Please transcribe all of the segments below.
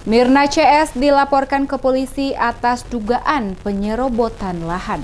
Mirna CS dilaporkan ke polisi atas dugaan penyerobotan lahan.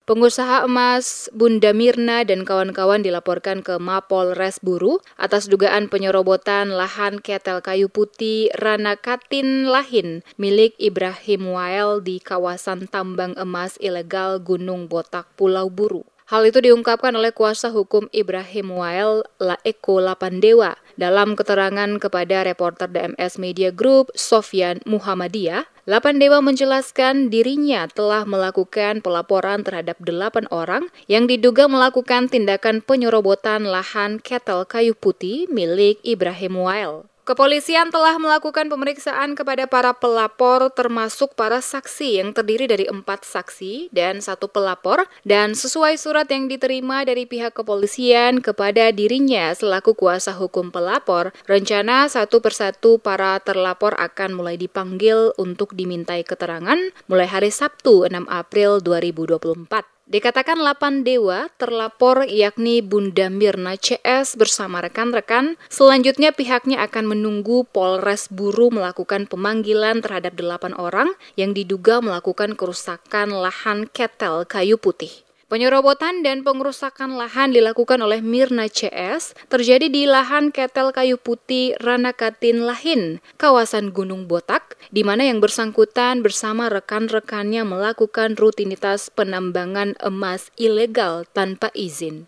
Pengusaha emas Bunda Mirna dan kawan-kawan dilaporkan ke Mapolres Buru atas dugaan penyerobotan lahan ketel kayu putih Ranakatin Lahin milik Ibrahim Wael di kawasan tambang emas ilegal Gunung Botak, Pulau Buru. Hal itu diungkapkan oleh kuasa hukum Ibrahim Wael, Eko Lapandewa, dalam keterangan kepada reporter DMS Media Group, Sofyan Muhammadiyah. Lapandewa menjelaskan dirinya telah melakukan pelaporan terhadap 8 orang yang diduga melakukan tindakan penyerobotan lahan ketel kayu putih milik Ibrahim Wael. Kepolisian telah melakukan pemeriksaan kepada para pelapor termasuk para saksi yang terdiri dari 4 saksi dan 1 pelapor dan sesuai surat yang diterima dari pihak kepolisian kepada dirinya selaku kuasa hukum pelapor, rencana satu persatu para terlapor akan mulai dipanggil untuk dimintai keterangan mulai hari Sabtu 6 April 2024. Dikatakan Lapandewa terlapor yakni Bunda Mirna CS bersama rekan-rekan. Selanjutnya pihaknya akan menunggu Polres Buru melakukan pemanggilan terhadap 8 orang yang diduga melakukan kerusakan lahan ketel kayu putih. Penyerobotan dan pengerusakan lahan dilakukan oleh Mirna CS terjadi di lahan ketel kayu putih Ranakatin Lahin, kawasan Gunung Botak, di mana yang bersangkutan bersama rekan-rekannya melakukan rutinitas penambangan emas ilegal tanpa izin.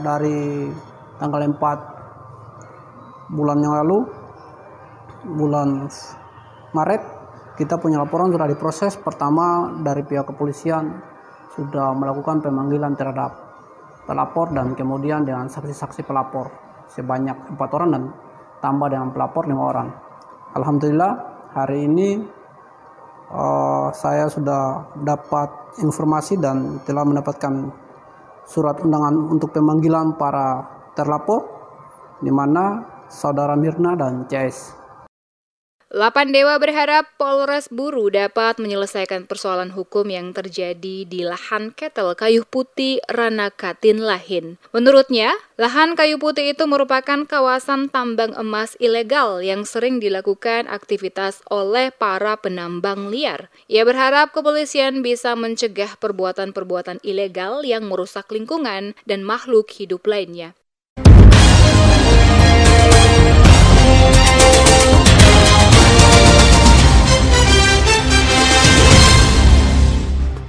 Dari tanggal 4 bulan yang lalu, bulan Maret, kita punya laporan sudah diproses. Pertama dari pihak kepolisian sudah melakukan pemanggilan terhadap pelapor dan kemudian dengan saksi-saksi pelapor sebanyak 4 orang dan tambah dengan pelapor 5 orang. Alhamdulillah hari ini saya sudah dapat informasi dan telah mendapatkan surat undangan untuk pemanggilan para terlapor di mana saudara Mirna dan CS. Lapandewa berharap Polres Buru dapat menyelesaikan persoalan hukum yang terjadi di lahan ketel kayu putih Ranakatin Lahin. Menurutnya, lahan kayu putih itu merupakan kawasan tambang emas ilegal yang sering dilakukan aktivitas oleh para penambang liar. Ia berharap kepolisian bisa mencegah perbuatan-perbuatan ilegal yang merusak lingkungan dan makhluk hidup lainnya.